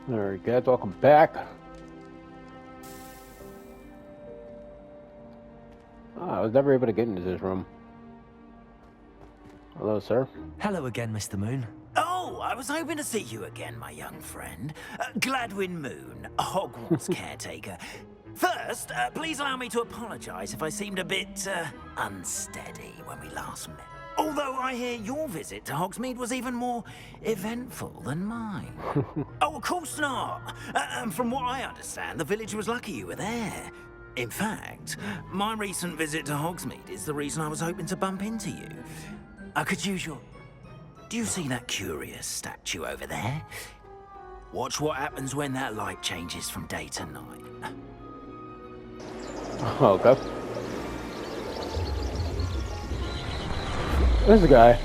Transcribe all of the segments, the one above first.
Alright guys, welcome back. I was never able to get into this room. Hello, sir. Hello again, Mr. Moon. Oh, I was hoping to see you again, my young friend. Gladwin Moon, Hogwarts caretaker. First, please allow me to apologize if I seemed a bit, unsteady when we last met. Although I hear your visit to Hogsmeade was even more eventful than mine. Oh, of course not. From what I understand, the village was lucky you were there. In fact, my recent visit to Hogsmeade is the reason I was hoping to bump into you. I could use your... Do you see that curious statue over there? Watch what happens when that light changes from day to night. Okay. There's a guy.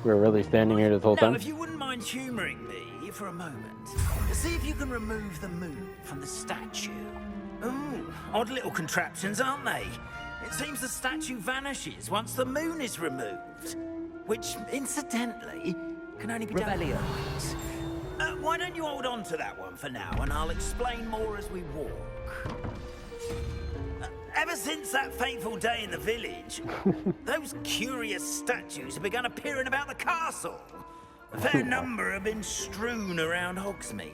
We're really standing here this whole Now, time? if you wouldn't mind humoring me for a moment, see if you can remove the moon from the statue. Ooh, odd little contraptions, aren't they? It seems the statue vanishes once the moon is removed. Which, incidentally, can only be done once. Why don't you hold on to that one for now, and I'll explain more as we walk. Ever since that fateful day in the village, those curious statues have begun appearing about the castle. A fair number have been strewn around Hogsmeade.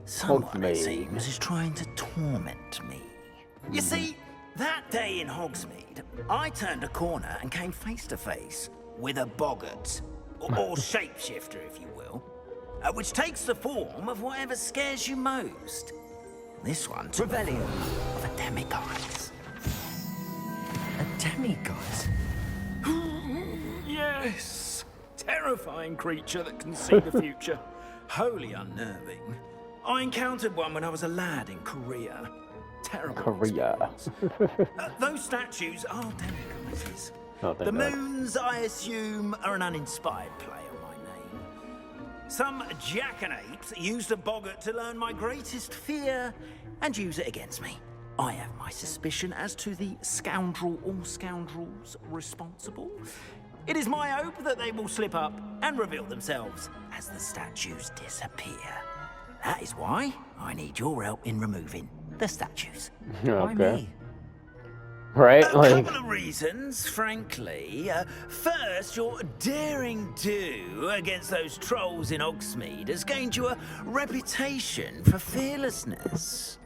Someone, it seems, is trying to torment me. You see, that day in Hogsmeade, I turned a corner and came face to face with a boggart, or shapeshifter, if you will, which takes the form of whatever scares you most. This one took the form of a demiguise. A demiguise? Yes! Terrifying creature that can see the future. Wholly unnerving. I encountered one when I was a lad in Korea. Terrible. Korea. Those statues are demiguises. Oh, The moons, I assume, are an uninspired play on my name. Some jackanapes used a boggart to learn my greatest fear and use it against me. I have my suspicion as to the scoundrel or scoundrels responsible. It is my hope that they will slip up and reveal themselves as the statues disappear. That is why I need your help in removing the statues. Why Okay. me? Right? A Like, couple of reasons, frankly. First, your daring do against those trolls in Hogsmeade has gained you a reputation for fearlessness.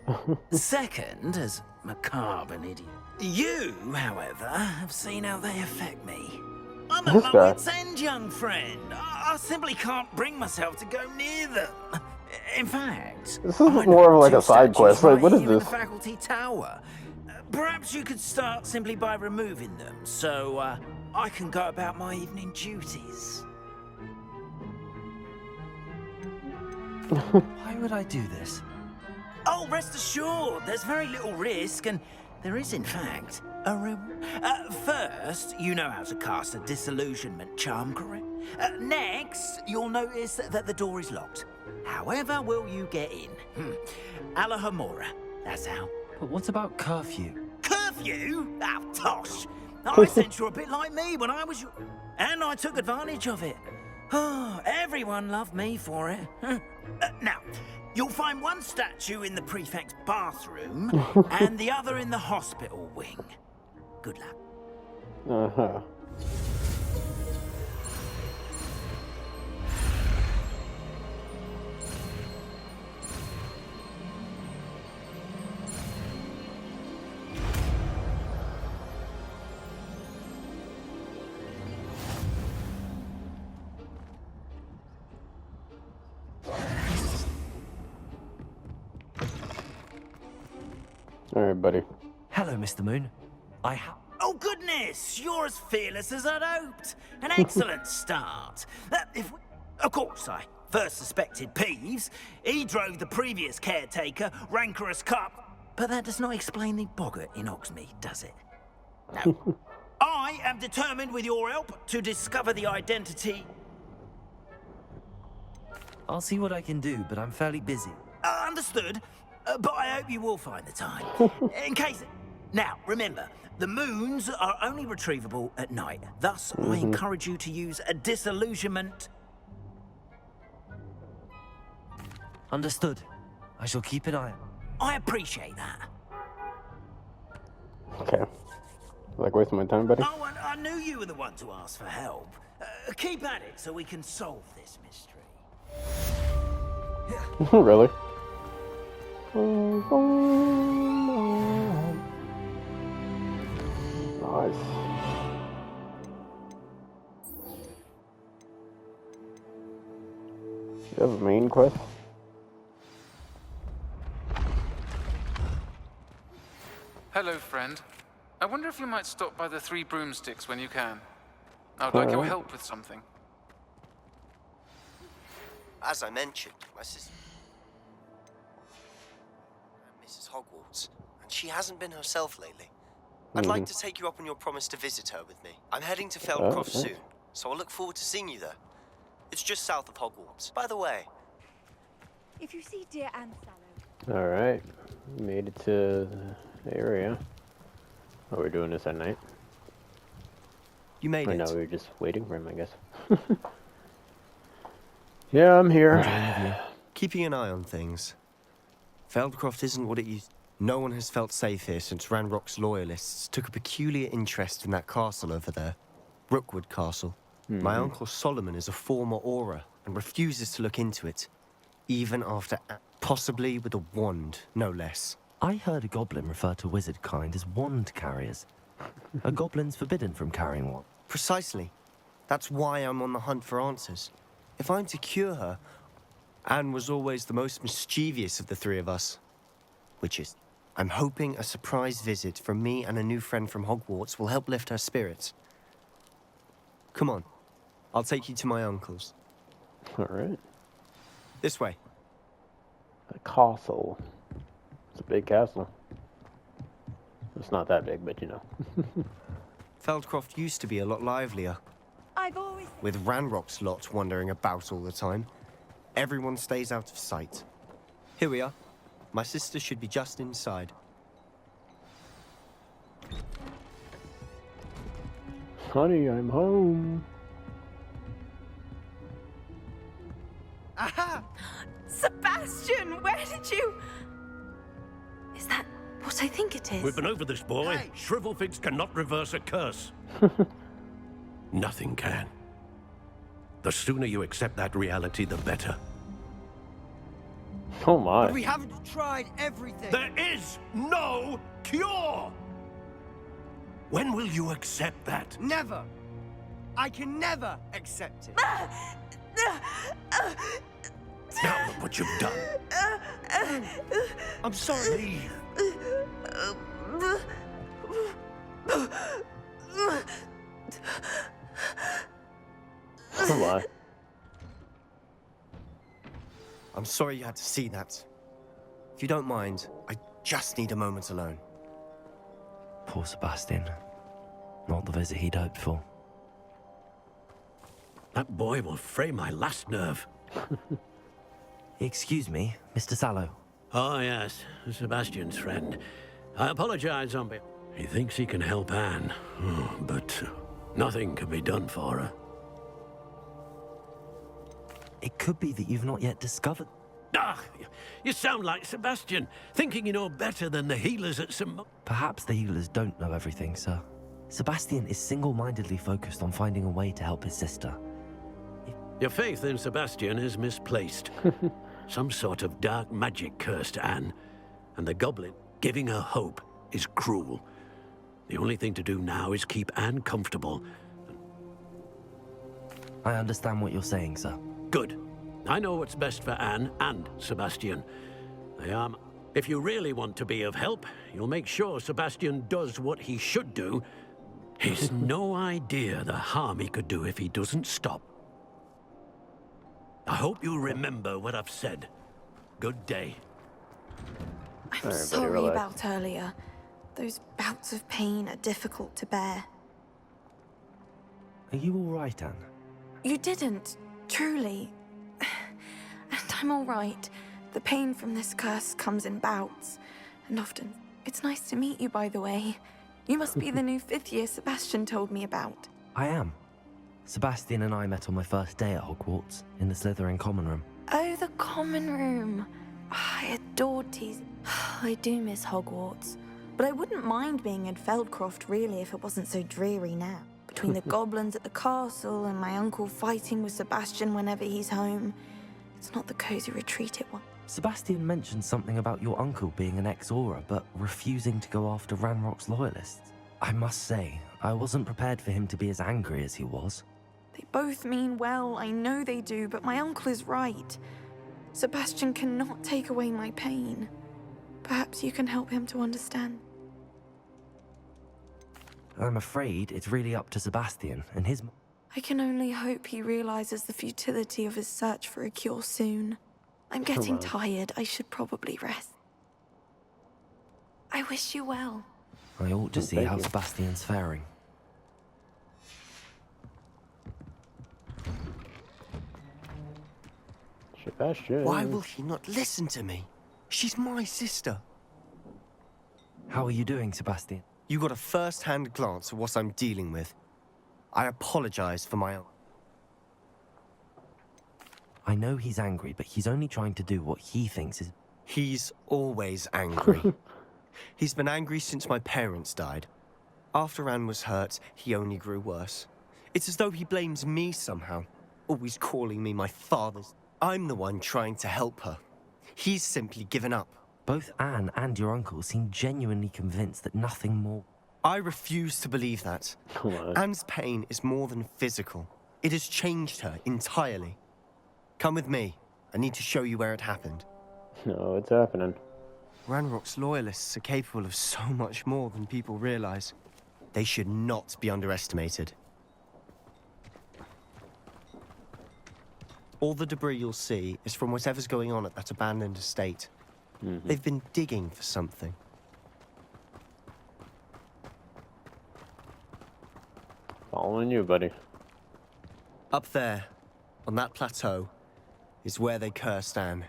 Second, as macabre an idiot. You, however, have seen how they affect me. I'm at my wit's end, young friend. I simply can't bring myself to go near them. In fact, this is more of like a side quest. Like, what is in the this? faculty tower. Perhaps you could start simply by removing them, so I can go about my evening duties. Why would I do this? Oh, rest assured, there's very little risk, and there is, in fact, a first, you know how to cast a disillusionment charm, correct? Next, you'll notice that the door is locked. However will you get in? Alahamora, that's how. But what about curfew? Curfew? Oh, tosh. I sense you're a bit like me when I was your... And I took advantage of it. Oh, everyone loved me for it. Now, you'll find one statue in the prefect's bathroom and the other in the hospital wing. Good luck. Uh-huh. Alright, buddy. Hello, Mr. Moon. Oh, goodness! You're as fearless as I'd hoped. An excellent start. Of course, I first suspected Peeves. He drove the previous caretaker, Rancorous Cup. But that does not explain the boggart in Hogsmeade, does it? No. I am determined, with your help, to discover the identity... I'll see what I can do, but I'm fairly busy. Understood. But I hope you will find the time. In case... Now, remember, the moons are only retrievable at night. Thus, I encourage you to use a disillusionment. Understood. I shall keep an eye out. I appreciate that. Okay. Like wasting my time, buddy? Oh, and I knew you were the one to ask for help. Keep at it so we can solve this mystery. Really? Nice. You have a main quest? Hello, friend. I wonder if you might stop by the Three Broomsticks when you can. I would like your help with something. As I mentioned, my sister, Mrs. Hogwarts, and she hasn't been herself lately. I'd like to take you up on your promise to visit her with me. I'm heading to Feldcroft soon, so I'll look forward to seeing you there. It's just south of Hogwarts. By the way, if you see dear Anne Sallow. Alright. Made it to the area. Oh, we're doing this at night? you made Right it. now we're just waiting for him, I guess. Yeah, I'm here. Keeping an eye on things. Feldcroft isn't what it used. No one has felt safe here since Ranrock's loyalists took a peculiar interest in that castle over there. Rookwood Castle. My uncle Solomon is a former Auror and refuses to look into it. Even after... possibly with a wand, no less. I heard a goblin refer to wizard kind as wand carriers. A goblin's forbidden from carrying one. Precisely. That's why I'm on the hunt for answers. If I'm to cure her... Anne was always the most mischievous of the three of us. Which is... I'm hoping a surprise visit from me and a new friend from Hogwarts will help lift her spirits. Come on. I'll take you to my uncle's. Alright. This way. A castle. It's a big castle. It's not that big, but you know. Feldcroft used to be a lot livelier, I've always with Ranrock's lot wandering about all the time. Everyone stays out of sight. Here we are. My sister should be just inside. Honey, I'm home. Aha! Sebastian, where did you... Is that what I think it is? We've been over this, boy. Shrivelfigs cannot reverse a curse. Nothing can. The sooner you accept that reality, the better. Oh my. We haven't tried everything. There is no cure! When will you accept that? Never. I can never accept it. Now look what you've done. I'm sorry. Leave. Oh my. I'm sorry you had to see that. If you don't mind, I just need a moment alone. Poor Sebastian. Not the visit he'd hoped for. That boy will fray my last nerve. Excuse me, Mr. Sallow. Oh, yes, Sebastian's friend. I apologize on behalf. He thinks he can help Anne, but nothing can be done for her. It could be that you've not yet discovered... Ah, you sound like Sebastian, thinking you know better than the healers at St. Perhaps the healers don't know everything, sir. Sebastian is single-mindedly focused on finding a way to help his sister. Your faith in Sebastian is misplaced. Some sort of dark magic cursed Anne, and the goblin giving her hope is cruel. The only thing to do now is keep Anne comfortable. I understand what you're saying, sir. Good. I know what's best for Anne and Sebastian. If you really want to be of help, you'll make sure Sebastian does what he should do. He's no idea the harm he could do if he doesn't stop. I hope you remember what I've said. Good day. I'm Alright, buddy, sorry relax. about earlier. Those bouts of pain are difficult to bear. Are you all right, Anne? You didn't, truly. And I'm all right. The pain from this curse comes in bouts, and often It's nice to meet you, by the way. You must be the new 5th year Sebastian told me about. I am. Sebastian and I met on my first day at Hogwarts, in the Slytherin common room. Oh, the common room. I adored teasing. I do miss Hogwarts. But I wouldn't mind being in Feldcroft, really, if it wasn't so dreary now. Between the goblins at the castle and my uncle fighting with Sebastian whenever he's home. It's not the cozy retreat it was. Sebastian mentioned something about your uncle being an ex-Auror, but refusing to go after Ranrock's loyalists. I must say, I wasn't prepared for him to be as angry as he was. They both mean well, I know they do, but my uncle is right. Sebastian cannot take away my pain. Perhaps you can help him to understand. I'm afraid it's really up to Sebastian and his... I can only hope he realizes the futility of his search for a cure soon. I'm getting tired. I should probably rest. I wish you well. I ought to see how Sebastian's faring. Sebastian. Why will he not listen to me? She's my sister. How are you doing, Sebastian? You got a first-hand glance at what I'm dealing with. I apologize for my... I know he's angry, but he's only trying to do what he thinks is... He's always angry. He's been angry since my parents died. After Anne was hurt, he only grew worse. It's as though he blames me somehow, always calling me my father's. I'm the one trying to help her. He's simply given up. Both Anne and your uncle seem genuinely convinced that nothing more... I refuse to believe that. Come on. Anne's pain is more than physical. It has changed her entirely. Come with me. I need to show you where it happened. No, it's happening. Ranrock's loyalists are capable of so much more than people realize. They should not be underestimated. All the debris you'll see is from whatever's going on at that abandoned estate. They've been digging for something. Following you, buddy. Up there, on that plateau, is where they cursed Anne.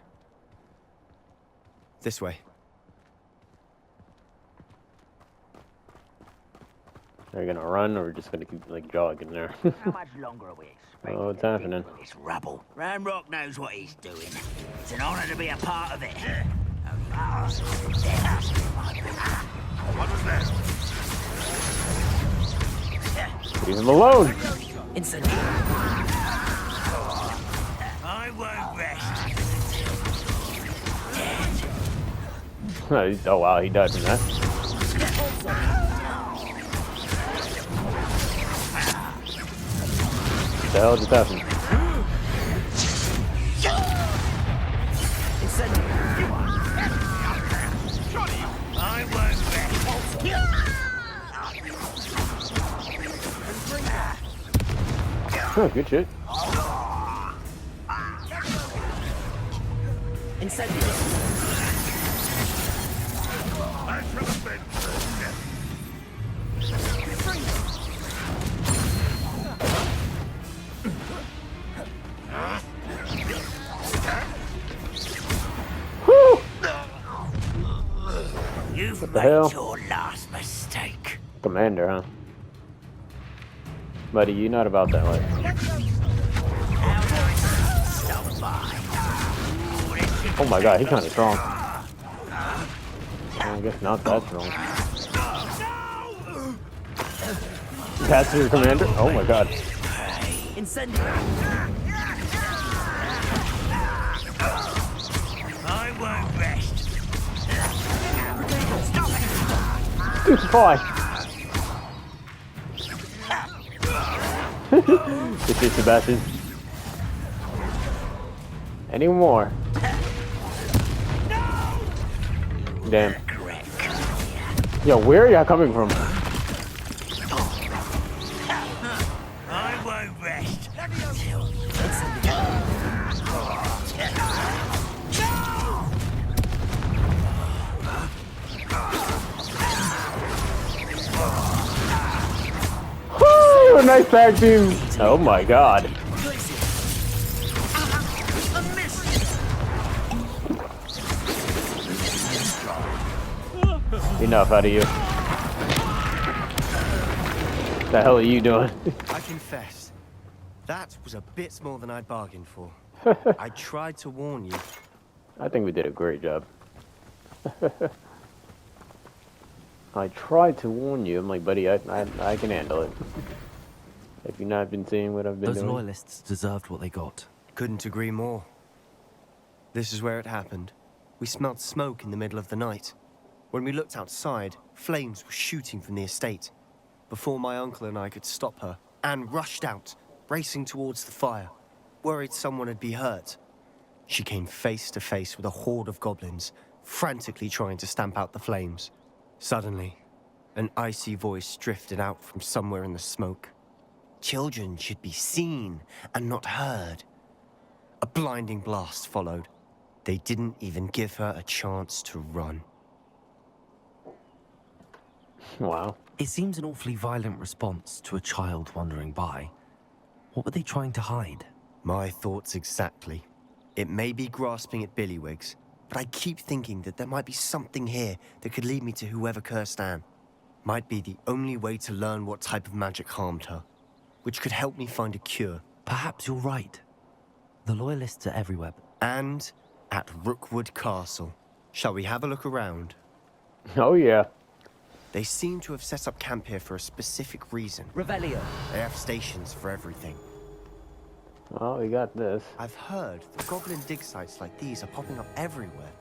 This way. Are you gonna run, or are we just gonna keep, like, jogging there? How much longer are we expecting? Oh, it's happening. This rubble. Ranrock knows what he's doing. It's an honor to be a part of it. What was that? Leave him alone! I won't rest. Oh wow, he died from that. What the hell just happened? I won't rest. Oh, good shit. Whew. You've the made hell? your last mistake. Commander, huh? Buddy, you not about that life. Oh my god, he's kind of strong. Well, I guess not that strong. That's your commander? Oh my god. I won't rest. Dude, fly! Good shit, Sebastian. Any more? Damn. Yo, where are y'all coming from? I won't rest. Woo! Nice tag team! Oh my god. Enough out of you. What the hell are you doing? I confess, that was a bit more than I'd bargained for. I tried to warn you. I think we did a great job. I tried to warn you. I'm like, buddy, I can handle it. Have you not been seeing what I've been Those doing? loyalists deserved what they got. Couldn't agree more. This is where it happened. We smelled smoke in the middle of the night. When we looked outside, flames were shooting from the estate. Before my uncle and I could stop her, Anne rushed out, racing towards the fire, worried someone had been hurt. She came face to face with a horde of goblins, frantically trying to stamp out the flames. Suddenly, an icy voice drifted out from somewhere in the smoke. Children should be seen and not heard. A blinding blast followed. They didn't even give her a chance to run. Wow. It seems an awfully violent response to a child wandering by. What were they trying to hide? My thoughts exactly. It may be grasping at billywhigs, but I keep thinking that there might be something here that could lead me to whoever cursed Anne. Might be the only way to learn what type of magic harmed her, which could help me find a cure. Perhaps you're right. The loyalists are everywhere. And at Rookwood Castle. Shall we have a look around? Oh yeah. They seem to have set up camp here for a specific reason. Revelio. They have stations for everything. Well, we got this. I've heard that goblin dig sites like these are popping up everywhere.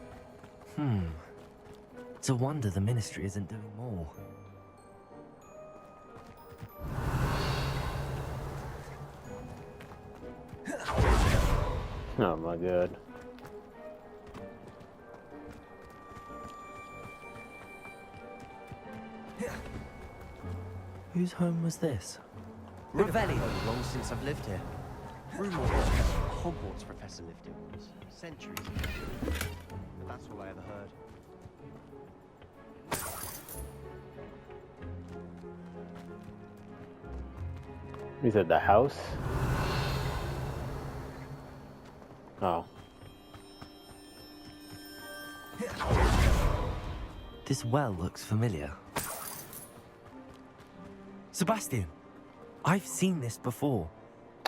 It's a wonder the ministry isn't doing more. Oh my god. Whose home was this? Revelio. Long since I've lived here. Rumor was a Hogwarts professor lived here once, centuries ago. But that's all I ever heard. You said the house? Oh. This well looks familiar. Sebastian, I've seen this before.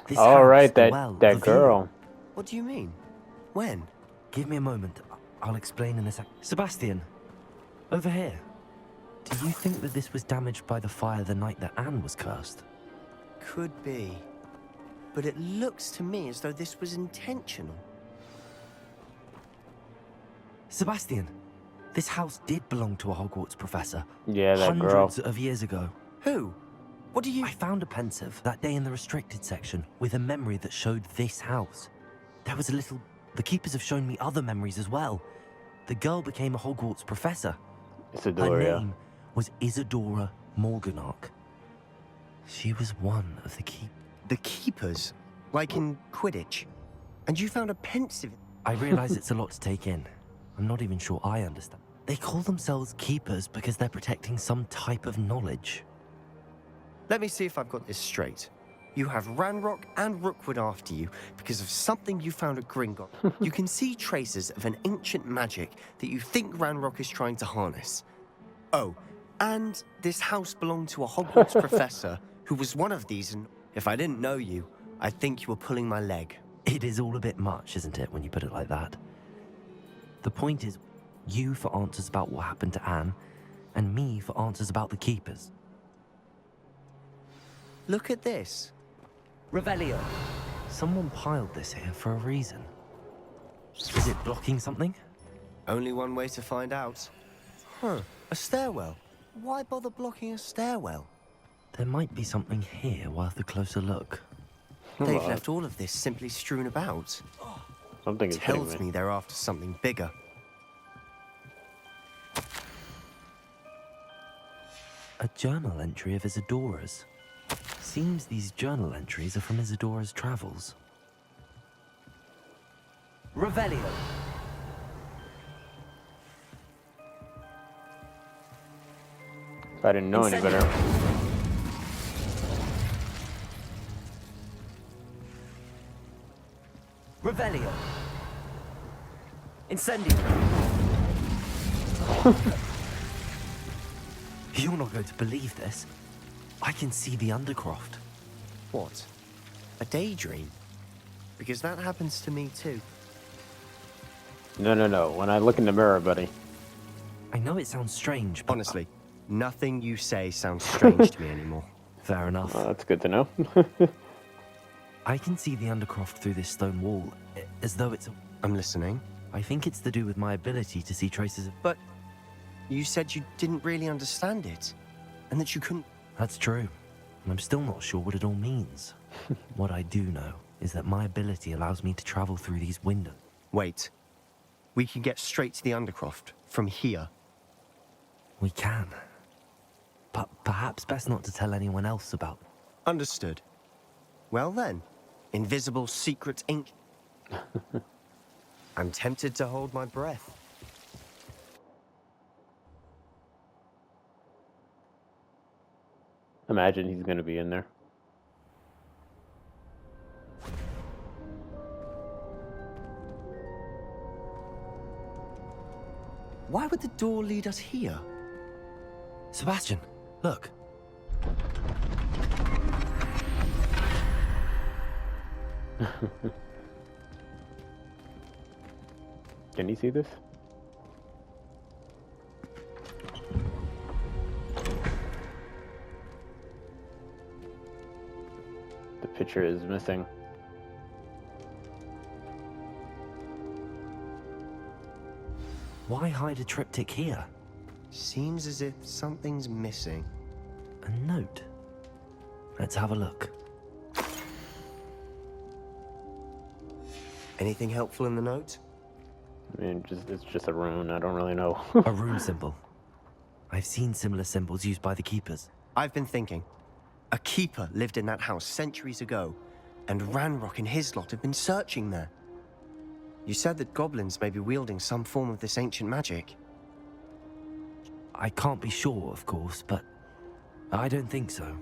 This All house, right, the well, the that view. girl. What do you mean? When? Give me a moment. I'll explain in a sec. Sebastian, over here. Do you think that this was damaged by the fire the night that Anne was cursed? Could be. But it looks to me as though this was intentional. Sebastian, this house did belong to a Hogwarts professor. Yeah, that girl. Hundreds of years ago. Who? What do you... I found a pensive that day in the restricted section with a memory that showed this house. There was a little... The keepers have shown me other memories as well. The girl became a Hogwarts professor. Isadora. Her name was Isadora Morganach. She was one of the The keepers? Like in Quidditch? And you found a pensive... I realize it's a lot to take in. I'm not even sure I understand. They call themselves keepers because they're protecting some type of knowledge. Let me see if I've got this straight. You have Ranrock and Rookwood after you because of something you found at Gringotts. You can see traces of an ancient magic that you think Ranrock is trying to harness. Oh, and this house belonged to a Hogwarts professor who was one of these, and if I didn't know you, I think you were pulling my leg. It is all a bit much, isn't it, when you put it like that? The point is, you for answers about what happened to Anne, and me for answers about the keepers. Look at this. Revelio. Someone piled this here for a reason. Is it blocking something? Only one way to find out. Huh, a stairwell. Why bother blocking a stairwell? There might be something here worth a closer look. They've Well, left all of this simply strewn about. Something is hitting Tells me. me they're after something bigger. A journal entry of Isadora's. Seems these journal entries are from Isadora's travels. Revelio. If I didn't know any better. Revelio. Incendio. You're not going to believe this. I can see the Undercroft. What? A daydream? Because that happens to me too. No. When I look in the mirror, buddy. I know it sounds strange, but... Honestly, nothing you say sounds strange to me anymore. Fair enough. That's good to know. I can see the Undercroft through this stone wall, as though it's a... I'm listening. I think it's to do with my ability to see traces of... But you said you didn't really understand it, and that you couldn't... That's true. And I'm still not sure what it all means. What I do know is that my ability allows me to travel through these windows. Wait. We can get straight to the Undercroft from here. We can. But perhaps best not to tell anyone else about... Understood. Well then, invisible secret ink. I'm tempted to hold my breath. Imagine he's gonna be in there. Why would the door lead us here? Sebastian, look. Can you see this? The picture is missing. Why hide a triptych here? Seems as if something's missing. A note. Let's have a look. Anything helpful in the note? I mean, it's just a rune. I don't really know. A rune symbol. I've seen similar symbols used by the keepers. I've been thinking. A keeper lived in that house centuries ago, and Ranrock and his lot have been searching there. You said that goblins may be wielding some form of this ancient magic. I can't be sure, of course, but I don't think so.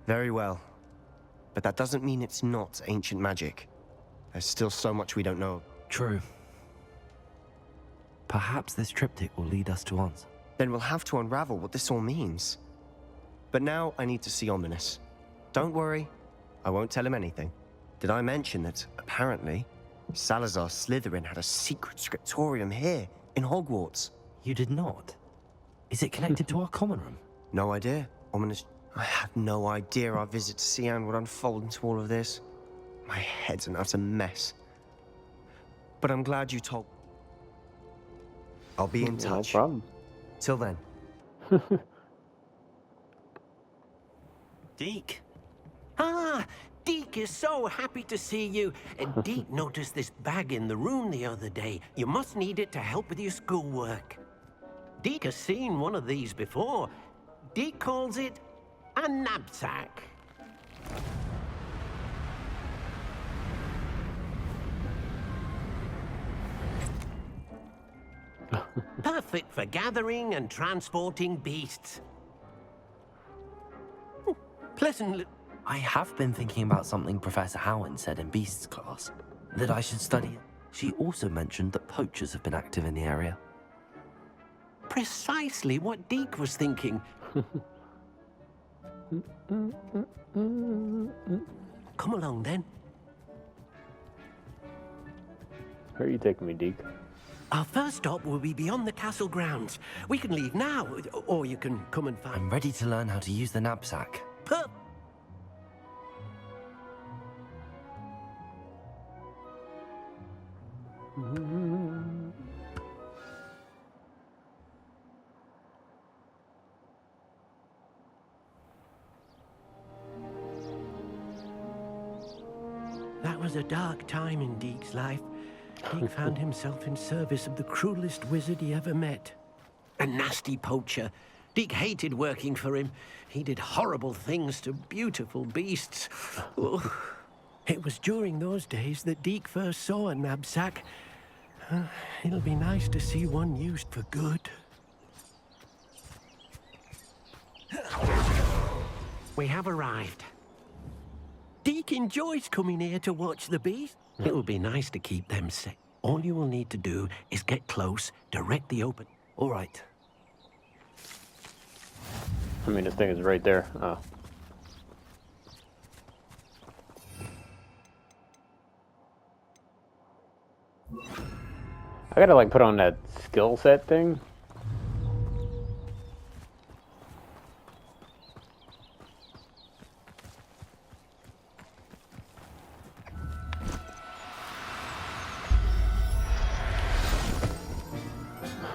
Very well. But that doesn't mean it's not ancient magic. There's still so much we don't know. True. Perhaps this triptych will lead us to answer. Then we'll have to unravel what this all means. But now I need to see Ominous. Don't worry, I won't tell him anything. Did I mention that, apparently, Salazar Slytherin had a secret scriptorium here, in Hogwarts? You did not? Is it connected to our common room? No idea. Ominous... I had no idea our visit to Cian would unfold into all of this. My head's an utter mess. But I'm glad you told... I'll be in touch. No problem. Till then. Deke. Ah, Deke is so happy to see you. Deke noticed this bag in the room the other day. You must need it to help with your schoolwork. Deke has seen one of these before. Deke calls it a knapsack. Perfect for gathering and transporting beasts. Pleasant. I have been thinking about something Professor Howard said in Beasts class. That I should study it. She also mentioned that poachers have been active in the area. Precisely what Deke was thinking. Come along, then. Where are you taking me, Deke? Our first stop will be beyond the castle grounds. We can leave now, or you can come and find... I'm ready to learn how to use the knapsack. That was a dark time in Deke's life. Deke found himself in service of the cruelest wizard he ever met. A nasty poacher. Deke hated working for him. He did horrible things to beautiful beasts. Oh. It was during those days that Deke first saw a knapsack. It'll be nice to see one used for good. We have arrived. Deke enjoys coming here to watch the bees. It will be nice to keep them safe. All you will need to do is get close, direct the open... All right. I mean, this thing is right there. Oh. I gotta like put on that skill set thing.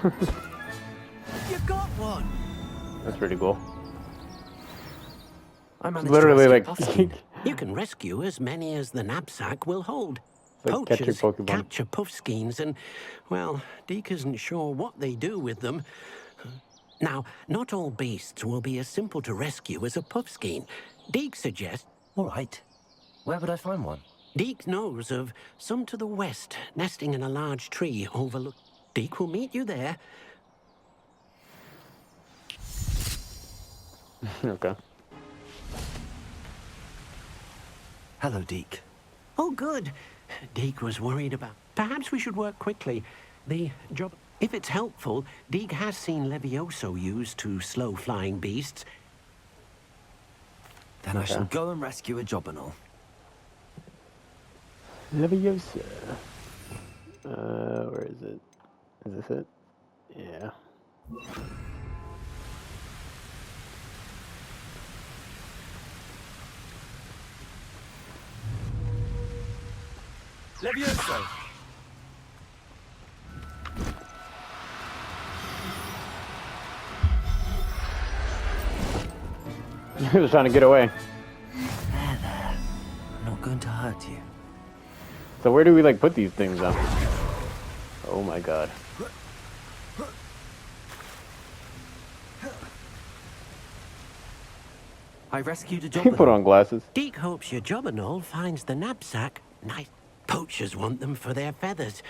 You got one. That's pretty cool. I managed Literally, to like, rescue Puffskein. You can rescue as many as the knapsack will hold. like catching Poachers Pokemon. capture puffskeins and, well, Deke isn't sure what they do with them. Now, not all beasts will be as simple to rescue as a puffskein. Deke suggests... All right. Where would I find one? Deke knows of some to the west, nesting in a large tree overlooked. Deke will meet you there. Okay. Hello, Deke. Oh, good. Deke was worried about... Perhaps we should work quickly. The job... If it's helpful, Deke has seen Levioso used to slow flying beasts. Then I shall go and rescue a Jobberknoll. Leviosa. Where is it? Is this it? Yeah. Levioso! He was trying to get away. There, there. I'm not going to hurt you. So where do we like put these things on? Oh my god. I rescued a He put Jobberknoll. on glasses. Deke hopes your Jobberknoll finds the knapsack. Nice. Poachers want them for their feathers.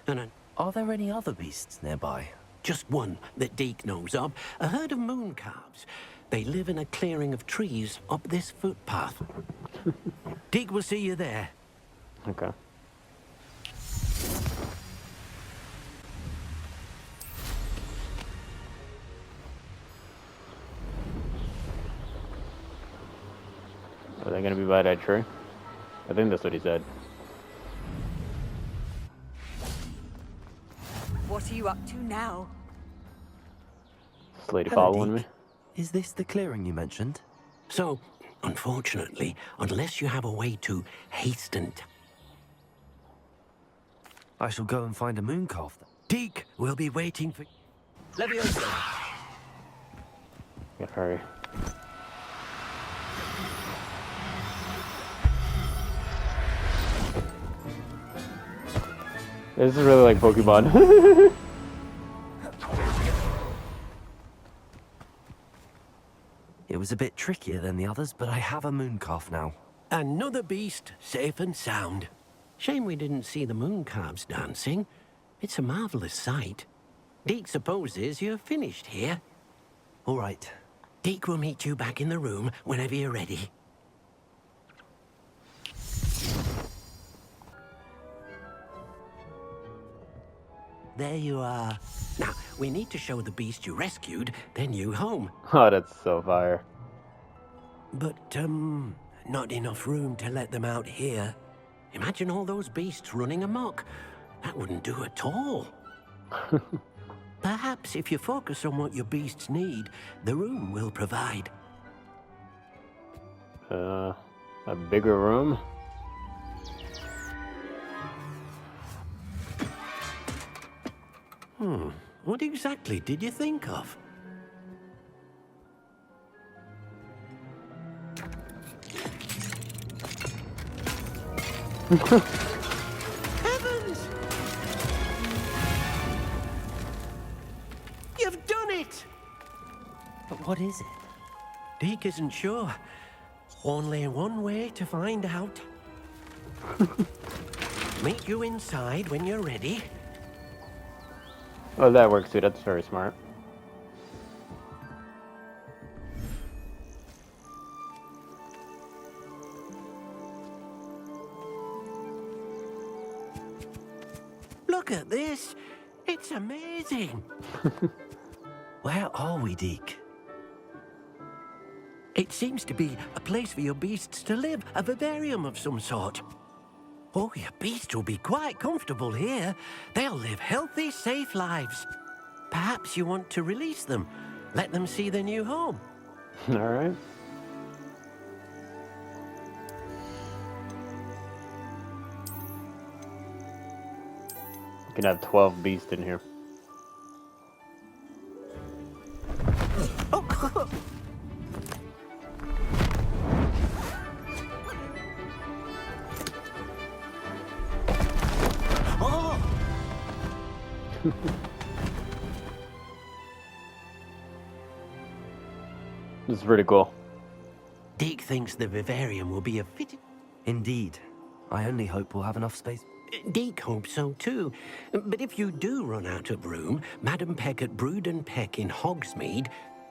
And Are there any other beasts nearby? just one that Deke knows of. A herd of moon calves. They live in a clearing of trees up this footpath. Deke will see you there. Okay. Are they gonna be by that tree? I think that's what he said. What are you up to now? This lady Hello, following Deke. me. Is this the clearing you mentioned? So, unfortunately, unless you have a way to hasten... I shall go and find a moon calf. Deke will be waiting for... Leviosa! Gotta hurry. This is really like Pokemon. It was a bit trickier than the others, but I have a moon calf now. Another beast, safe and sound. Shame we didn't see the moon calves dancing. It's a marvelous sight. Deke supposes you're finished here. All right. Deke will meet you back in the room whenever you're ready. There you are. Now, we need to show the beast you rescued their new home. Oh, that's so fire. But, not enough room to let them out here. Imagine all those beasts running amok. That wouldn't do at all. Perhaps if you focus on what your beasts need, the room will provide. A bigger room? What exactly did you think of? Heavens! You've done it! But what is it? Deke isn't sure. Only one way to find out. Meet you inside when you're ready. Oh, that works too. That's very smart. Look at this. It's amazing. Where are we, Deke? It seems to be a place for your beasts to live, a vivarium of some sort. Oh, your beasts will be quite comfortable here. They'll live healthy, safe lives. Perhaps you want to release them. Let them see their new home. All right. You can have 12 beasts in here. This is pretty cool. Deke thinks the vivarium will be a fitting... Indeed. I only hope we'll have enough space. Deke hopes so too. But if you do run out of room, Madam Peck at Brood and Peck in Hogsmeade...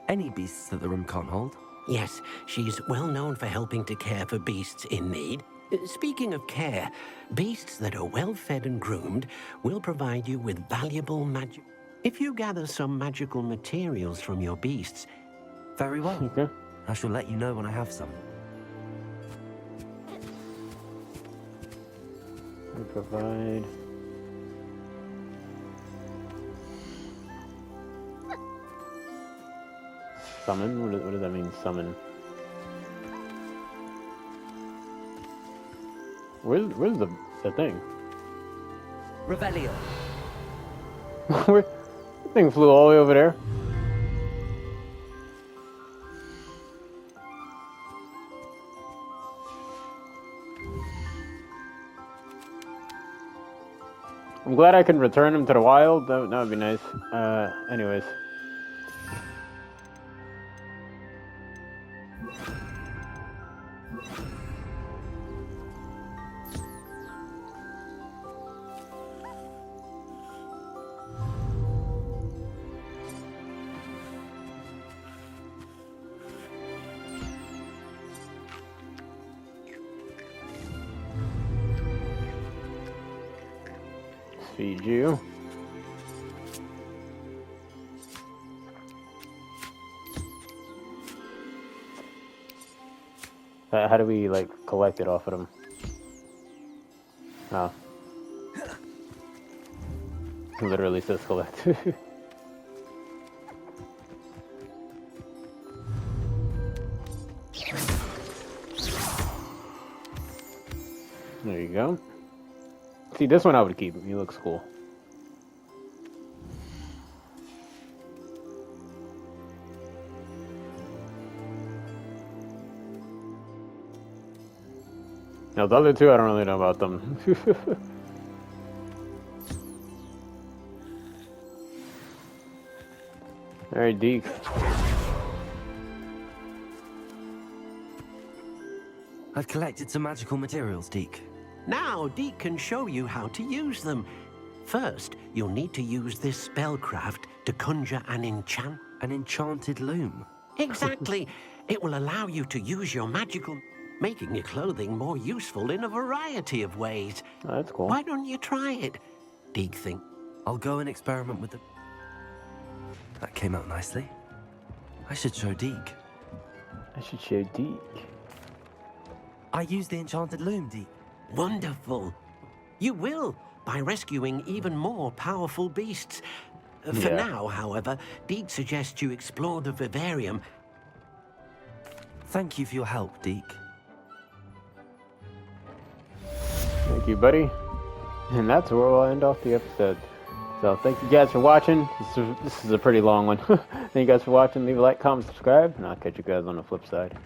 Any beasts that the room can't hold? Yes, she's well known for helping to care for beasts in need. Speaking of care, beasts that are well fed and groomed will provide you with valuable magic. If you gather some magical materials from your beasts... Very well. Okay. I shall let you know when I have some. We provide. Summon? What does that mean, summon? Where's the thing? Revelio. Where, the thing flew all the way over there. I'm glad I can return him to the wild. That would be nice. Anyways. Feed you. How do we, like, collect it off of them? Oh. It literally says collect. There you go. See, this one I would keep. He looks cool. Now, the other two, I don't really know about them. Alright, Deke. I've collected some magical materials, Deke. Now, Deke can show you how to use them. First, you'll need to use this spellcraft to conjure an enchant. An enchanted loom. Exactly. It will allow you to use your magical... making your clothing more useful in a variety of ways. Oh, that's cool. Why don't you try it? Deke think... I'll go and experiment with the... That came out nicely. I should show Deke. I should show Deke. I used the enchanted loom, Deke. Wonderful. You will, by rescuing even more powerful beasts. For Yeah. now, however, Deke suggests you explore the vivarium. Thank you for your help, Deke. Thank you, buddy. And that's where we'll end off the episode. So thank you guys for watching. This is a pretty long one. Thank you guys for watching. Leave a like, comment, subscribe, and I'll catch you guys on the flip side.